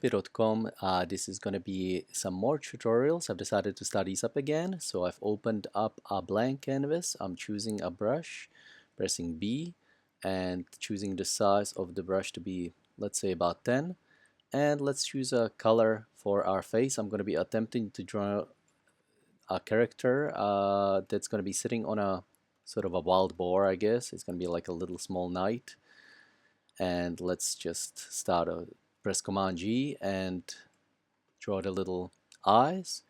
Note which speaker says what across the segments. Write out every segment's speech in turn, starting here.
Speaker 1: Adobe.com. This is going to be some more tutorials. I've decided to start these up again. So I've opened up a blank canvas. I'm choosing a brush, pressing B, and choosing the size of the brush to be, let's say, about 10. And let's choose a color for our face. I'm going to be attempting to draw a character that's going to be sitting on a sort of a wild boar, I guess. It's going to be like a little small knight. And let's just start press Command G and draw the little eyes.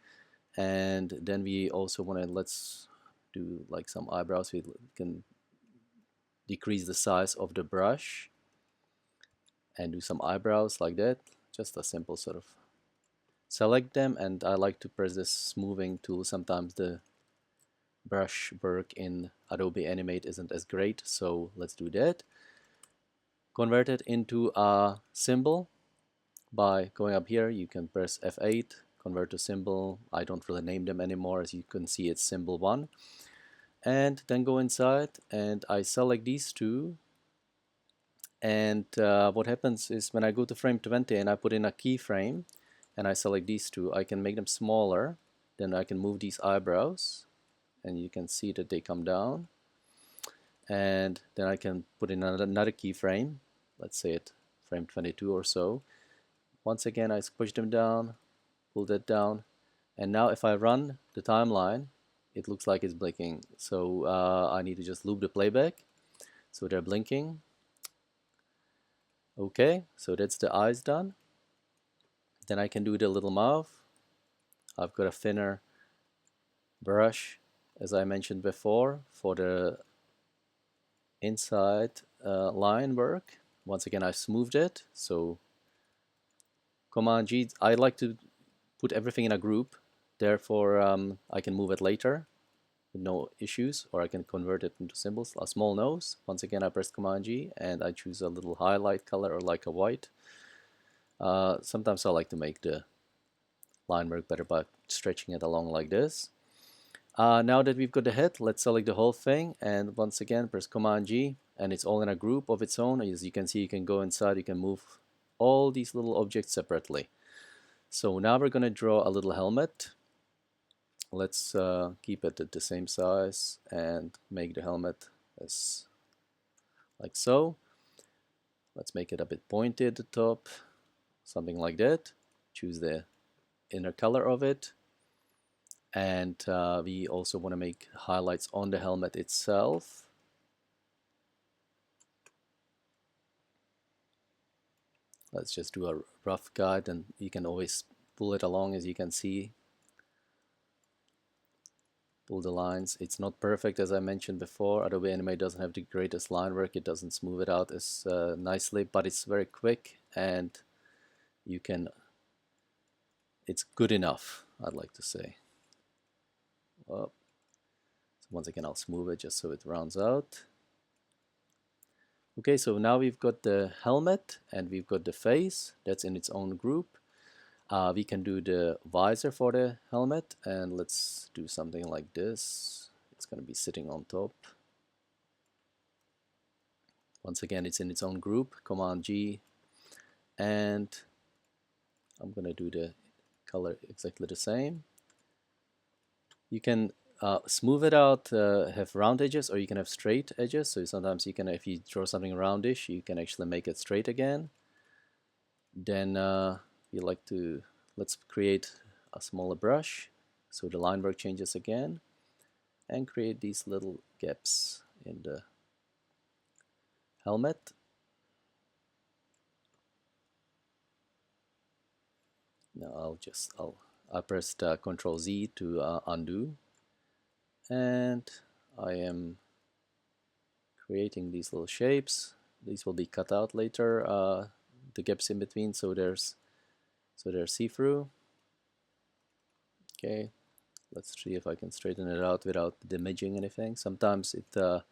Speaker 1: And then we also want to, let's do like some eyebrows. We can decrease the size of the brush and do some eyebrows like that. Just a simple sort of select them, and I like to press this smoothing tool. Sometimes the brush work in Adobe Animate isn't as great, so let's do that. Convert it into a symbol by going up here. You can press F8, convert to symbol. I don't really name them anymore. As you can see, it's symbol 1. And then go inside and I select these two. And what happens is when I go to frame 20 and I put in a keyframe and I select these two, I can make them smaller. Then I can move these eyebrows and you can see that they come down. And then I can put in another keyframe, let's say it frame 22 or so. Once again, I push them down, pull that down, and now if I run the timeline, it looks like it's blinking. So I need to just loop the playback so they're blinking. Okay, so that's the eyes done. Then I can do the little mouth. I've got a thinner brush, as I mentioned before, for the inside line work. Once again, I smoothed it. So Command G, I like to put everything in a group. Therefore, I can move it later with no issues, or I can convert it into symbols. A small nose. Once again, I press Command G and I choose a little highlight color or like a white. Sometimes I like to make the line work better by stretching it along like this. Now that we've got the head, let's select the whole thing, and once again press Command G, and it's all in a group of its own. As you can see, you can go inside, you can move all these little objects separately. So now we're going to draw a little helmet. Let's keep it at the same size and make the helmet as like so. Let's make it a bit pointy at the top, something like that. Choose the inner color of it. And we also want to make highlights on the helmet itself. Let's just do a rough guide, and you can always pull it along. As you can see, pull the lines. It's not perfect, as I mentioned before. Adobe Animate doesn't have the greatest line work. It doesn't smooth it out as nicely, but it's very quick, and you can, it's good enough, I'd like to say. So once again, I'll smooth it just so it rounds out. Okay, so now we've got the helmet and we've got the face. That's in its own group. We can do the visor for the helmet, and let's do something like this. It's going to be sitting on top. Once again, it's in its own group. Command G, and I'm going to do the color exactly the same. You can smooth it out, have round edges, or you can have straight edges. So sometimes you can, if you draw something roundish, you can actually make it straight again. Then you like to, let's create a smaller brush so the line work changes again, and create these little gaps in the helmet. Now I pressed Control Z to undo, and I am creating these little shapes. These will be cut out later, the gaps in between, so they're see-through. Okay, let's see if I can straighten it out without damaging anything. Sometimes it's got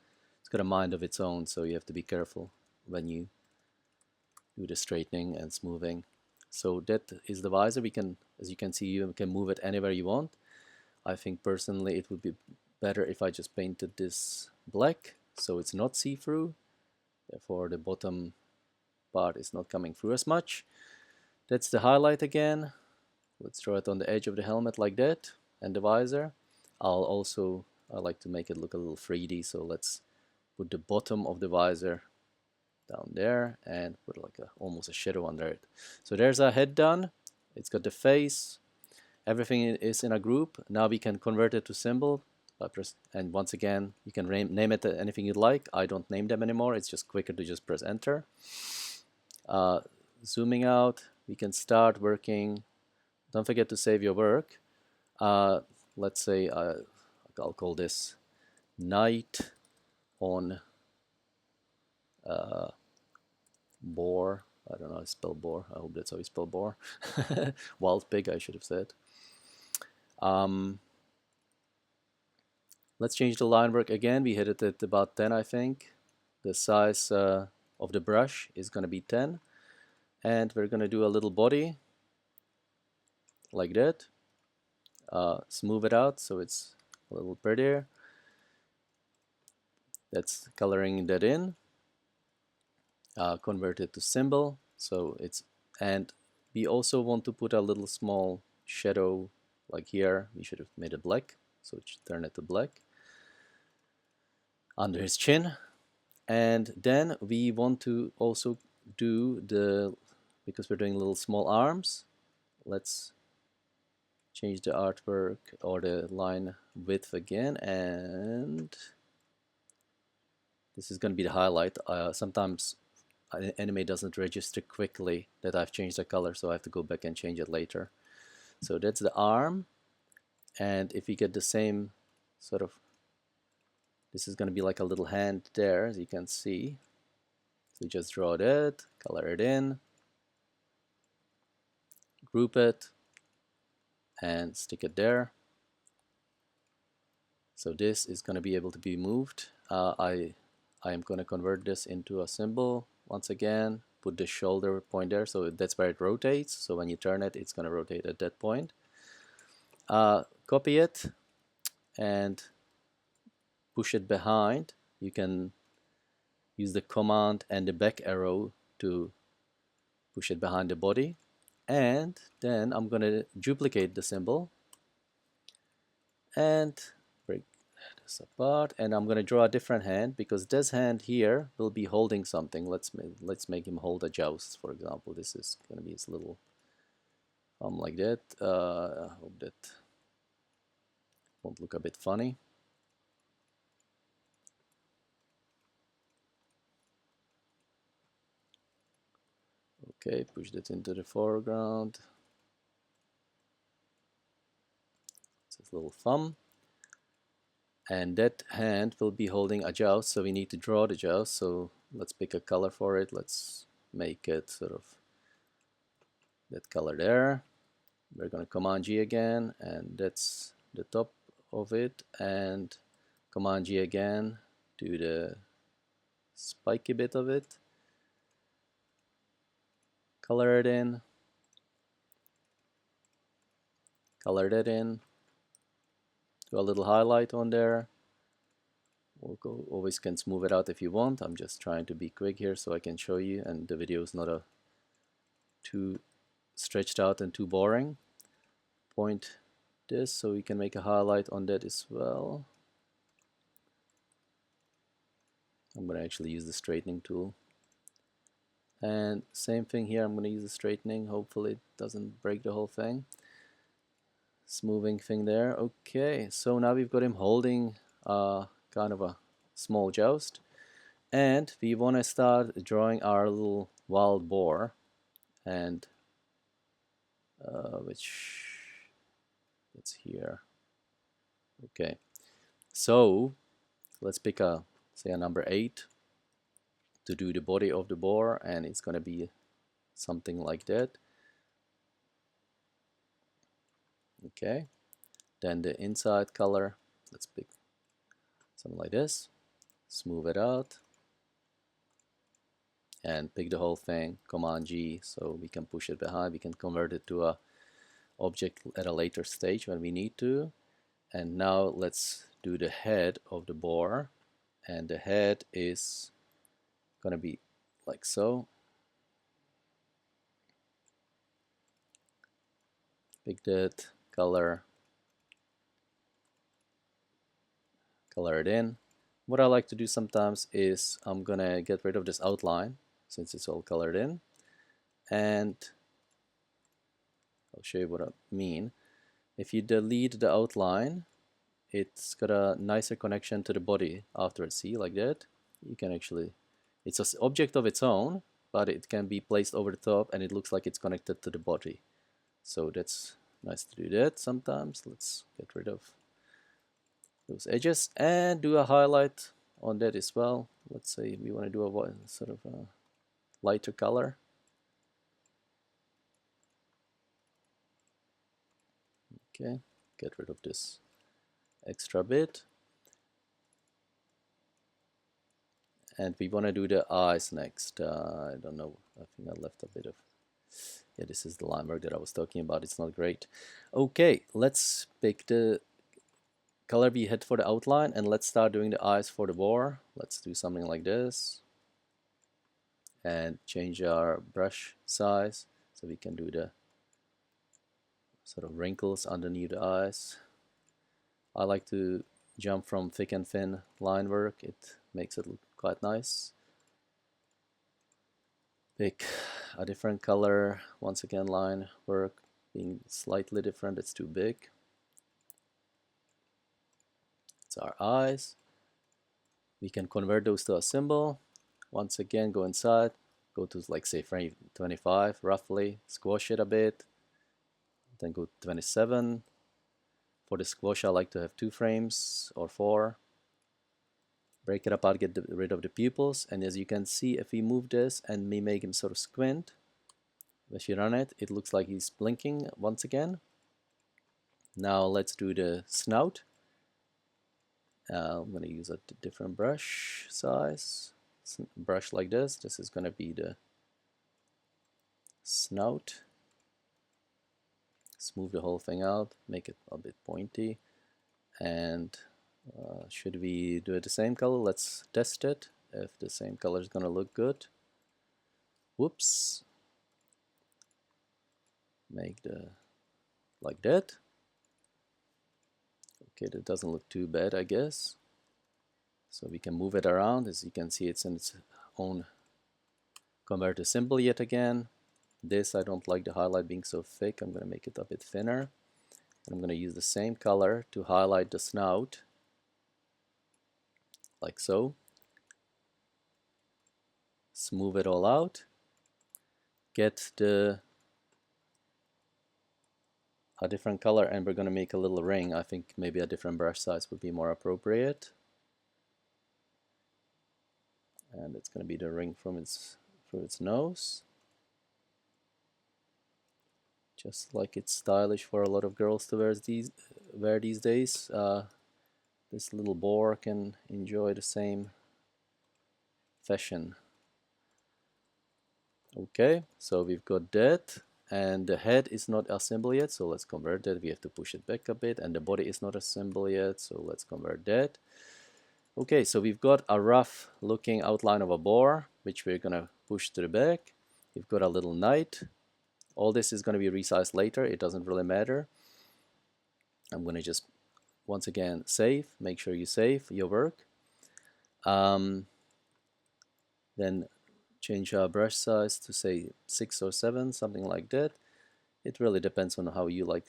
Speaker 1: a mind of its own, so you have to be careful when you do the straightening and smoothing. So that is the visor. We can, as you can see, you can move it anywhere you want. I think personally it would be better if I just painted this black so it's not see-through. Therefore the bottom part is not coming through as much. That's the highlight again. Let's draw it on the edge of the helmet like that, and the visor. I like to make it look a little 3D, so let's put the bottom of the visor down there and put like almost a shadow under it. So there's our head done. It's got the face. Everything is in a group. Now we can convert it to symbol. And once again, you can name it anything you'd like. I don't name them anymore. It's just quicker to just press enter. Zooming out, we can start working. Don't forget to save your work. Let's say I'll call this night on Boar. I don't know how to spell Boar. I hope that's how you spell Boar. Wild pig, I should have said. Let's change the line work again. We hit it at about 10, I think. The size of the brush is going to be 10. And we're going to do a little body like that. Smooth it out so it's a little prettier. That's coloring that in. Convert it to symbol. So it's, and we also want to put a little small shadow like here. We should have made it black, so it should turn it to black under his chin. And then we want to also do the, because we're doing little small arms, let's change the artwork or the line width again, and this is going to be the highlight. Sometimes Animate doesn't register quickly that I've changed the color, so I have to go back and change it later. So that's the arm, and if we get the same sort of, this is going to be like a little hand there, as you can see. So just draw that, color it in, group it, and stick it there. So this is going to be able to be moved. I am going to convert this into a symbol once again, put the shoulder point there, so that's where it rotates. So when you turn it, it's going to rotate at that point. Copy it and push it behind. You can use the command and the back arrow to push it behind the body. And then I'm going to duplicate the symbol and break this apart, and I'm going to draw a different hand because this hand here will be holding something. Let's make him hold a joust, for example. This is going to be his little thumb like that. I hope that won't look a bit funny. Okay, push that into the foreground. It's his little thumb. And that hand will be holding a joust, so we need to draw the joust. So let's pick a color for it. Let's make it sort of that color there. We're going to Command G again, and that's the top of it, and Command G again, do the spiky bit of it, color it in, color that in, do a little highlight on there. Always can smooth it out if you want. I'm just trying to be quick here so I can show you, and the video is not too stretched out and too boring. Point this so we can make a highlight on that as well. I'm going to actually use the straightening tool. And same thing here, I'm going to use the straightening. Hopefully it doesn't break the whole thing. Smoothing thing there. Okay, so now we've got him holding kind of a small joust. And we want to start drawing our little wild boar. And which it's here. Okay, so let's pick a, say, a number 8 to do the body of the boar, and it's going to be something like that. Okay, then the inside color, let's pick something like this, smooth it out, and pick the whole thing, Command G, so we can push it behind. We can convert it to a object at a later stage when we need to. And now let's do the head of the boar, and the head is going to be like so. Pick that color, color it in. What I like to do sometimes is I'm gonna get rid of this outline since it's all colored in, and I'll show you what I mean. If you delete the outline, it's got a nicer connection to the body afterwards. See, like that. You can actually, it's an object of its own, but it can be placed over the top and it looks like it's connected to the body. So that's nice to do that sometimes. Let's get rid of those edges and do a highlight on that as well. Let's say we want to do a sort of a lighter color. Okay, get rid of this extra bit. And we want to do the eyes next. I don't know, I think I left a bit of, yeah, this is the line work that I was talking about. It's not great. Okay, let's pick the color we had for the outline and let's start doing the eyes for the boar. Let's do something like this and change our brush size so we can do the sort of wrinkles underneath the eyes. I like to jump from thick and thin line work. It makes it look quite nice. Pick a different color. Once again, line work being slightly different. It's too big. It's our eyes. We can convert those to a symbol. Once again, go inside, go to like say frame 25 roughly, squash it a bit, then go to 27. For the squash, I like to have 2 frames or 4. Break it apart, get rid of the pupils, and as you can see, if we move this and we make him sort of squint, if you run it, it looks like he's blinking once again. Now let's do the snout. I'm going to use a different brush size. Brush like this. This is going to be the snout. Smooth the whole thing out, make it a bit pointy. And should we do it the same color? Let's test it if the same color is going to look good. Whoops. Make the like that. Okay, that doesn't look too bad, I guess. So we can move it around. As you can see, it's in its own converter symbol yet again. This, I don't like the highlight being so thick. I'm going to make it a bit thinner. And I'm going to use the same color to highlight the snout, like so. Smooth it all out. Get a different color, and we're going to make a little ring. I think maybe a different brush size would be more appropriate. And it's going to be the ring from its nose. Just like it's stylish for a lot of girls to wear these days. This little boar can enjoy the same fashion. Okay, so we've got that, and the head is not a symbol yet, so let's convert that. We have to push it back a bit, and the body is not a symbol yet, so let's convert that. Okay, so we've got a rough looking outline of a boar, which we're gonna push to the back. We've got a little knight. All this is gonna be resized later, it doesn't really matter. I'm gonna just once again save, make sure you save your work. Then change our brush size to say 6 or 7, something like that. It really depends on how you like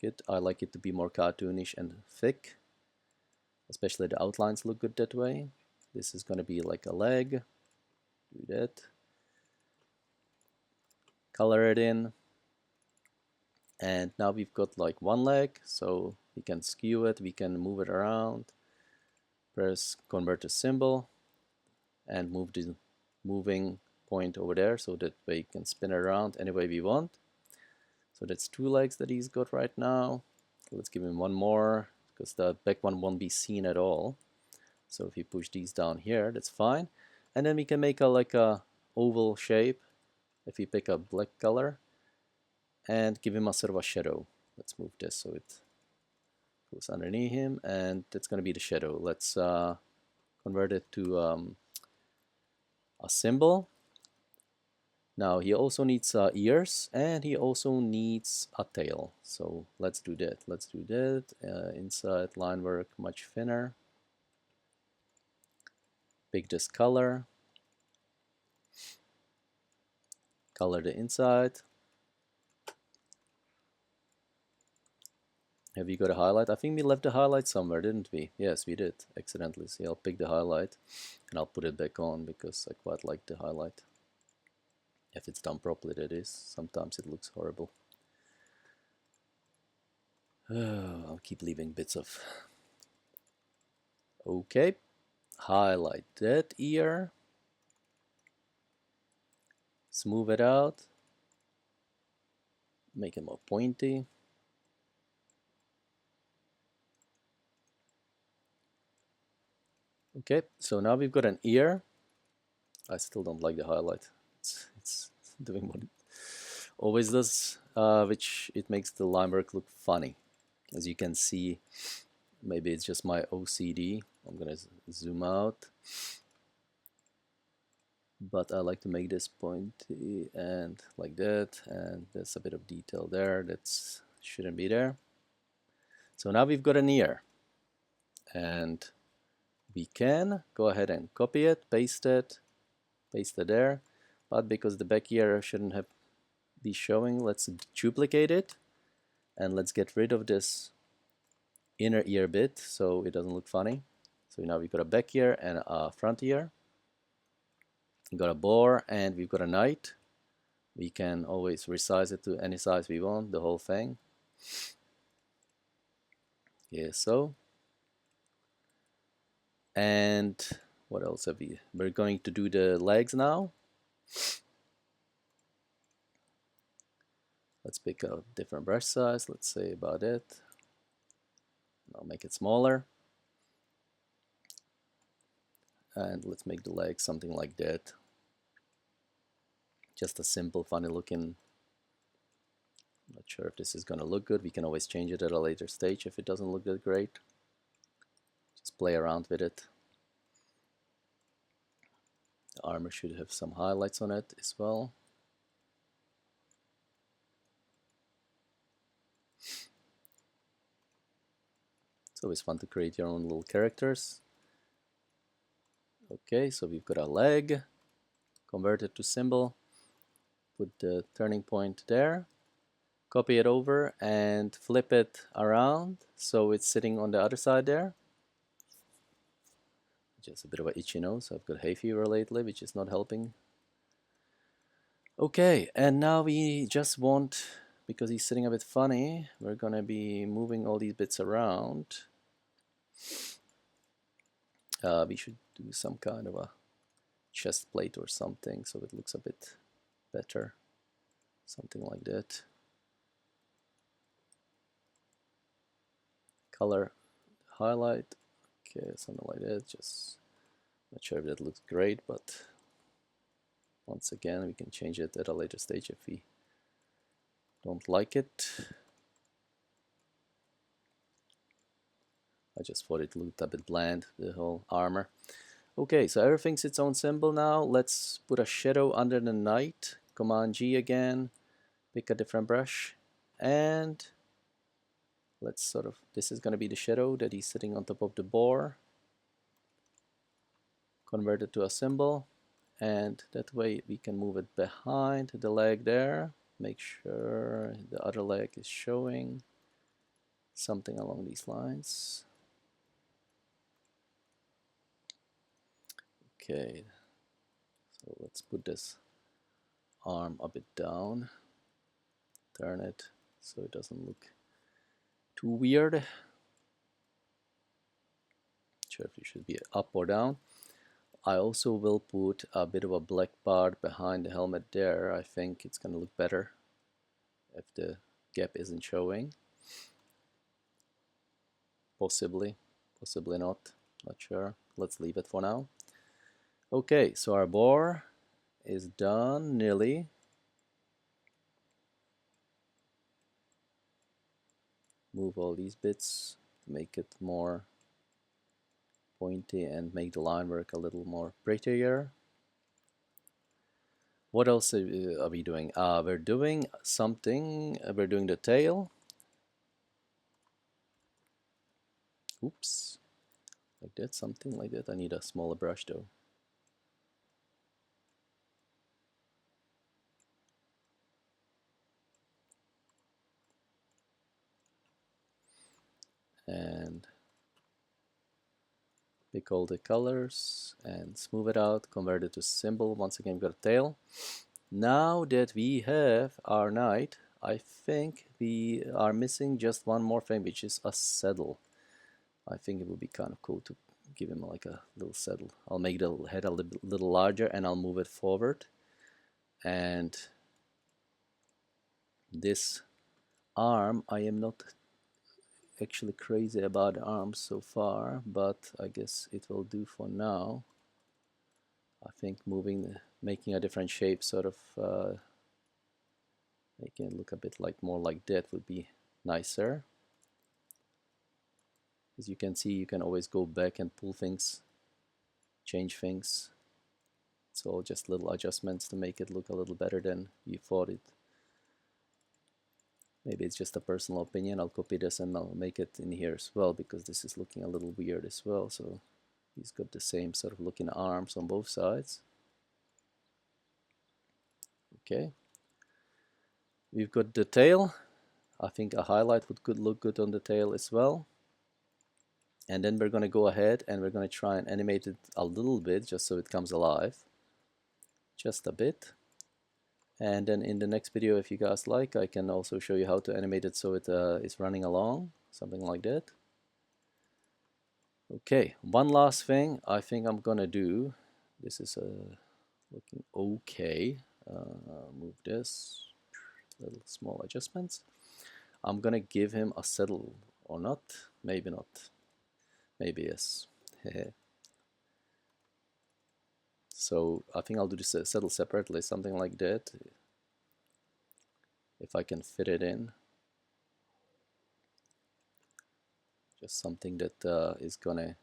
Speaker 1: it. I like it to be more cartoonish and thick, especially the outlines look good that way. This is going to be like a leg. Do that. Color it in. And now we've got like one leg, so we can skew it, we can move it around. Press convert to symbol and move the moving point over there so that way you can spin it around any way we want. So that's 2 legs that he's got right now. Let's give him one more because the back one won't be seen at all. So if you push these down here, that's fine. And then we can make like a oval shape if you pick a black color and give him a sort of a shadow. Let's move this so it goes underneath him, and that's going to be the shadow. Let's convert it to a symbol. Now he also needs ears, and he also needs a tail. So let's do that. Let's do that. Inside line work much thinner. Pick this color. Color the inside. Have you got a highlight? I think we left the highlight somewhere, didn't we? Yes, we did, accidentally. See, I'll pick the highlight and I'll put it back on because I quite like the highlight. If it's done properly, that is. Sometimes it looks horrible. I'll keep leaving bits of... Okay, highlight that ear. Smooth it out. Make it more pointy. Okay, so now we've got an ear. I still don't like the highlight. It's doing what it always does, which it makes the line work look funny. As you can see, maybe it's just my OCD. I'm gonna zoom out. But I like to make this pointy and like that, and there's a bit of detail there that shouldn't be there. So now we've got an ear, and we can go ahead and copy it, paste it there, but because the back ear shouldn't have be showing, let's duplicate it, and let's get rid of this inner ear bit so it doesn't look funny. So now we've got a back ear and a front ear. We've got a boar and we've got a knight. We can always resize it to any size we want, the whole thing. Yeah, so. And what else have we? We're going to do the legs now. Let's pick a different brush size. Let's say about it. I'll make it smaller. And let's make the legs something like that. Just a simple, funny looking. Not sure if this is going to look good. We can always change it at a later stage if it doesn't look that great. Just play around with it. The armor should have some highlights on it as well. It's always fun to create your own little characters. Okay, so we've got a leg, convert it to symbol, put the turning point there, copy it over and flip it around so it's sitting on the other side there. Just a bit of an itchy nose. I've got hay fever lately, which is not helping. Okay, and now we just want, because he's sitting a bit funny, we're gonna be moving all these bits around. We should do some kind of a chest plate or something so it looks a bit better. Something like that. Color highlight. Okay, something like that. Just not sure if that looks great, but once again we can change it at a later stage if we don't like it. I just thought it looked a bit bland, the whole armor. Okay, so everything's its own symbol now. Let's put a shadow under the knight. Command G again, pick a different brush, and let's sort of, this is going to be the shadow that he's sitting on top of the boar. Convert it to a symbol, and that way we can move it behind the leg there. Make sure the other leg is showing. Something along these lines. Okay, so let's put this arm a bit down, turn it so it doesn't look too weird. Not sure if it should be up or down. I also will put a bit of a black part behind the helmet there. I think it's going to look better if the gap isn't showing. Possibly, possibly not sure. Let's leave it for now. Okay, so our boar is done nearly. Move all these bits to make it more pointy and make the line work a little more prettier. What else are we doing? We're doing something. We're doing the tail. Oops, like that, something like that. I need a smaller brush though. And pick all the colors and smooth it out, convert it to symbol. Once again, we've got a tail. Now that we have our knight, I think we are missing just one more thing, which is a saddle. I think it would be kind of cool to give him like a little saddle. I'll make the head a little larger and I'll move it forward. And this arm, I am not actually crazy about the arms so far, but I guess it will do for now. I think making a different shape, sort of making it look a bit like more like that would be nicer. As you can see, you can always go back and pull things, change things. It's all just little adjustments to make it look a little better than you thought it. Maybe it's just a personal opinion. I'll copy this and I'll make it in here as well, because this is looking a little weird as well. So he's got the same sort of looking arms on both sides. Okay. We've got the tail. I think a highlight would look good on the tail as well. And then we're going to go ahead and we're going to try and animate it a little bit just so it comes alive. Just a bit. And then in the next video, if you guys like, I can also show you how to animate it so it is running along, something like that. Okay, one last thing I think I'm gonna do. This is looking okay. Move this, little small adjustments. I'm gonna give him a saddle or not, maybe not, maybe yes. So I think I'll do this saddle separately, something like that, if I can fit it in. Just something that is gonna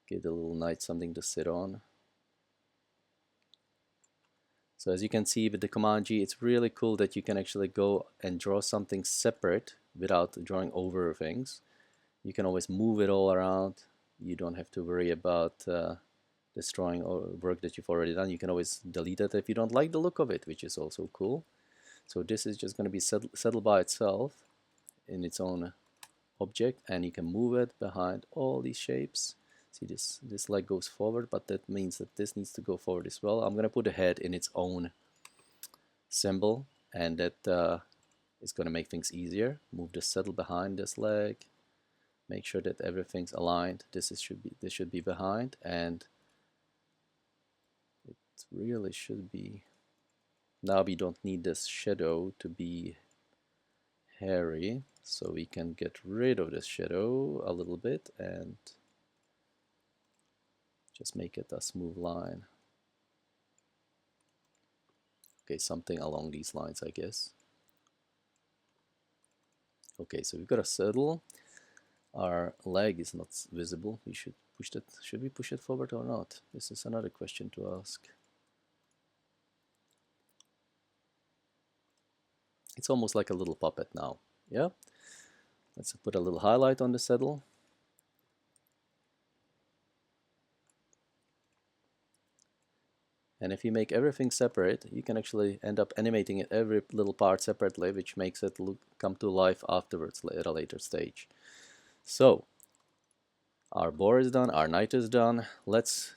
Speaker 1: give the little knight something to sit on. So as you can see with the Command G, it's really cool that you can actually go and draw something separate without drawing over things. You can always move it all around. You don't have to worry about destroying work that you've already done. You can always delete it if you don't like the look of it, which is also cool. So this is just going to be settled by itself in its own object, and you can move it behind all these shapes. See, this leg goes forward, but that means that this needs to go forward as well. I'm going to put the head in its own symbol, and that is going to make things easier. Move the saddle behind this leg. Make sure that everything's aligned. This should be behind, and it really should be. Now we don't need this shadow to be hairy, so we can get rid of this shadow a little bit and just make it a smooth line. Okay, something along these lines, I guess. Okay, so we've got a saddle. Our leg is not visible. We should push that. Should we push it forward or not? This is another question to ask. It's almost like a little puppet now. Yeah. Let's put a little highlight on the saddle. And if you make everything separate, you can actually end up animating it every little part separately, which makes it come to life afterwards at a later stage. So our boar is done, our knight is done. Let's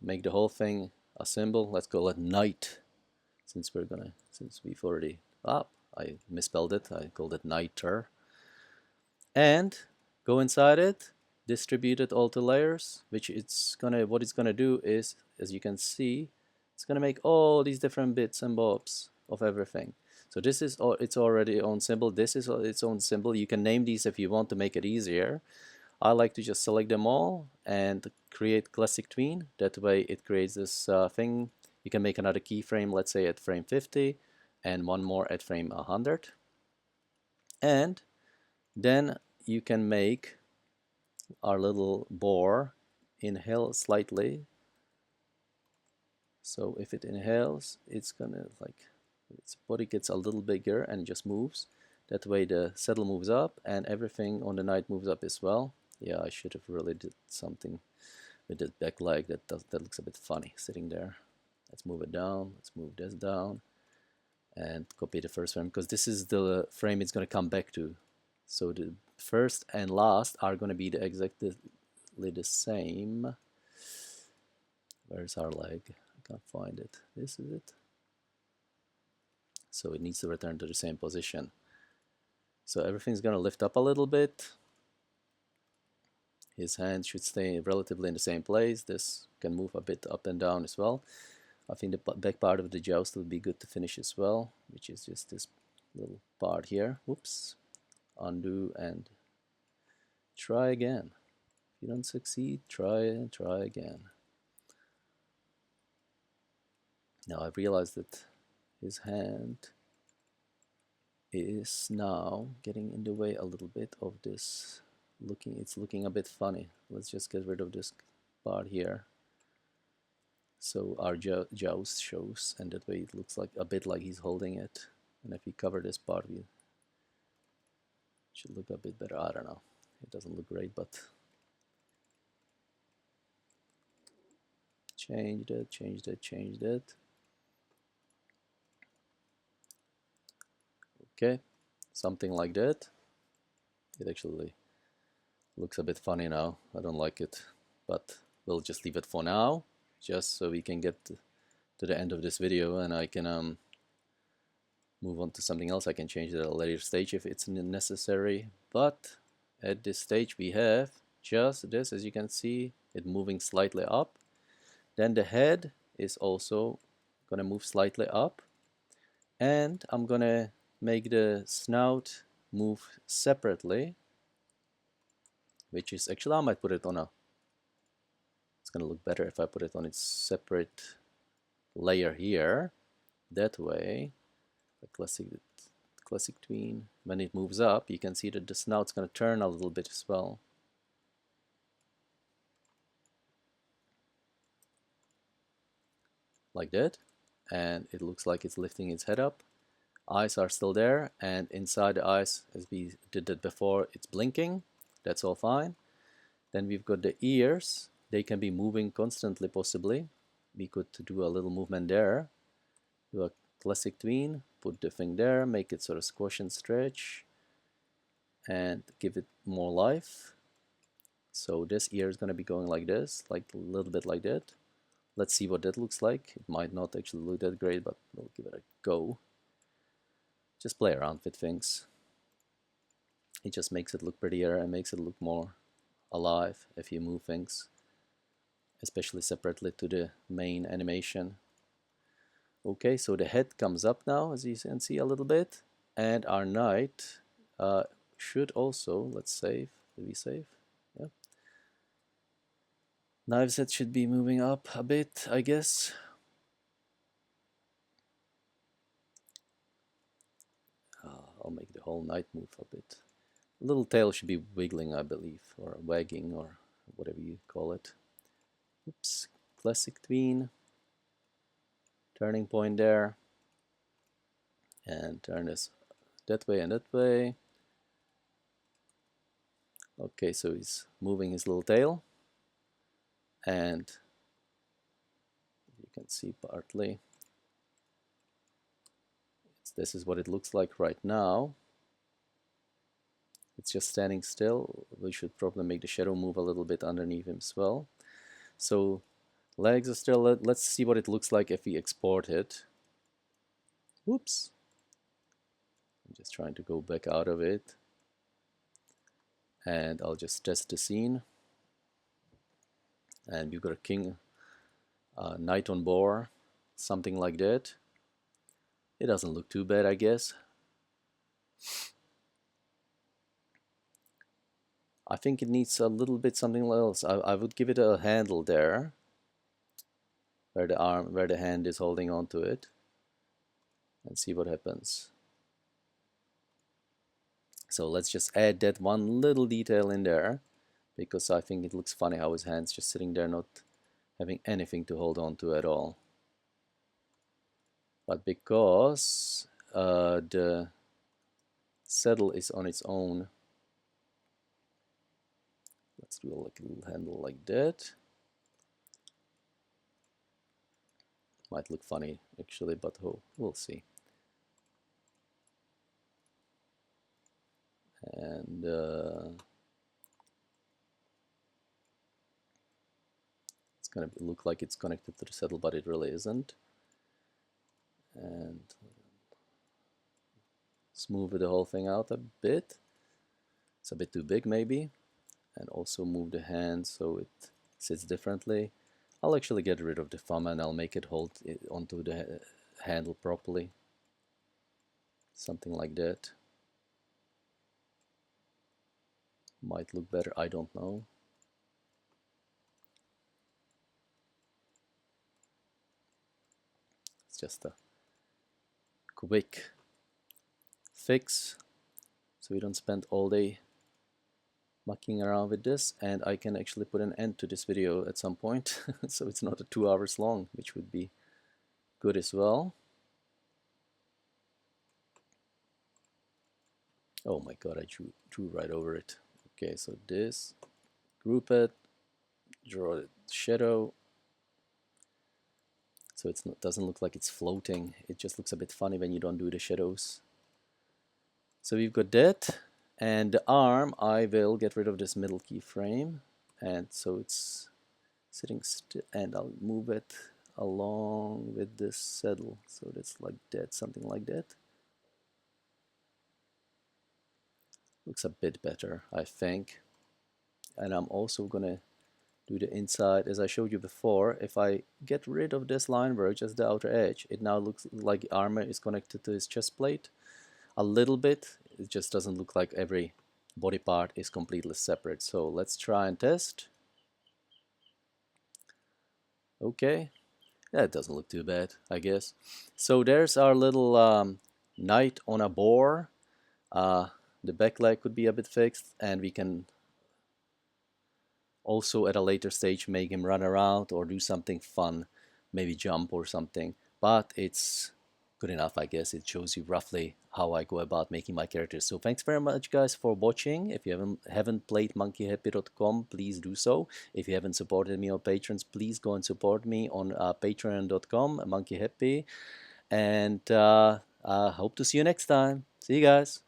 Speaker 1: make the whole thing a symbol. Let's call it knight, since we've already I misspelled it. I called it nighter. And go inside it, distribute it all to layers, what it's gonna do is, as you can see, it's gonna make all these different bits and bobs of everything. So this is its already own symbol. This is its own symbol. You can name these if you want to make it easier. I like to just select them all and create classic tween. That way it creates this thing. You can make another keyframe, let's say at frame 50, and one more at frame 100. And then you can make our little boar inhale slightly, So if it inhales, it's gonna like its body gets a little bigger and just moves. That way the saddle moves up and everything on the knight moves up as well. Yeah, I should have really did something with the back leg. That looks a bit funny sitting there. Let's move it down. Let's move this down and copy the first frame because this is the frame it's going to come back to. So the first and last are going to be exactly the same. Where's our leg? I can't find it. This is it. So it needs to return to the same position. So everything's going to lift up a little bit. His hand should stay relatively in the same place. This can move a bit up and down as well. I think the back part of the joust would be good to finish as well, which is just this little part here. Whoops. Undo and try again. If you don't succeed, try and try again. Now I realize that his hand is now getting in the way a little bit of this. It's looking a bit funny. Let's just get rid of this part here. So our joust shows, and that way it looks like a bit like he's holding it. And if we cover this part, we should look a bit better. I don't know. It doesn't look great, but change that, change that, change that. Okay, something like that. It actually looks a bit funny now. I don't like it, but we'll just leave it for now, just so we can get to the end of this video and I can move on to something else. I can change it at a later stage if it's necessary, but at this stage we have just this, as you can see, it moving slightly up. Then the head is also gonna move slightly up, and I'm gonna make the snout move separately, which is actually I might put it on a, it's gonna look better if I put it on its separate layer here. That way, the classic tween, when it moves up, you can see that the snout's gonna turn a little bit as well. Like that, and it looks like it's lifting its head up. Eyes are still there, and inside the eyes, as we did that before, it's blinking. That's all fine. Then we've got the ears. They can be moving constantly, possibly. We could do a little movement there. Do a classic tween, put the thing there, make it sort of squash and stretch, and give it more life. So this ear is going to be going like this, like a little bit like that. Let's see what that looks like. It might not actually look that great, but we'll give it a go. Just play around with things. It just makes it look prettier and makes it look more alive if you move things, especially separately to the main animation. Okay, so the head comes up now, as you can see a little bit, and our knight should also, let's save. Did we save? Yeah. Knife's head should be moving up a bit, I guess. I'll make the whole knight move a bit. Little tail should be wiggling, I believe, or wagging, or whatever you call it. Oops, classic tween. Turning point there. And turn this that way and that way. Okay, so he's moving his little tail. And you can see partly. This is what it looks like right now. It's just standing still. We should probably make the shadow move a little bit underneath him as well. So legs are still, let's see what it looks like if we export it. Whoops. I'm just trying to go back out of it. And I'll just test the scene. And we've got a king, knight on boar, something like that. It doesn't look too bad, I guess. I think it needs a little bit something else. I would give it a handle there, where the hand is holding on to it, and see what happens. So let's just add that one little detail in there, because I think it looks funny how his hand's just sitting there not having anything to hold on to at all. but because the saddle is on its own, let's do like a little handle like that. Might look funny actually, but we'll see. And it's gonna look like it's connected to the saddle, but it really isn't. And smooth the whole thing out a bit. It's a bit too big maybe. And also move the hand so it sits differently. I'll actually get rid of the thumb and I'll make it hold it onto the handle properly. Something like that. Might look better, I don't know. It's just a quick fix so we don't spend all day mucking around with this, and I can actually put an end to this video at some point so it's not 2 hours long, which would be good as well. Oh my god, I drew right over it. Okay, so this, group it, draw the shadow, so it doesn't look like it's floating. It just looks a bit funny when you don't do the shadows. So we've got that, and the arm, I will get rid of this middle keyframe, and so it's sitting still, and I'll move it along with this saddle, so that's like that, something like that. Looks a bit better, I think. And I'm also gonna do the inside as I showed you before. If I get rid of this line work, just the outer edge, it now looks like armor is connected to his chest plate a little bit. It just doesn't look like every body part is completely separate. So let's try and test. Okay, that doesn't look too bad, I guess. So there's our little knight on a boar. The back leg could be a bit fixed, and we can also at a later stage make him run around or do something fun, maybe jump or something. But it's good enough, I guess. It shows you roughly how I go about making my characters. So thanks very much, guys, for watching. If you haven't played monkeyhappy.com, please do so. If you haven't supported me on Patrons, please go and support me on patreon.com, monkeyhappy. And hope to see you next time. See you guys.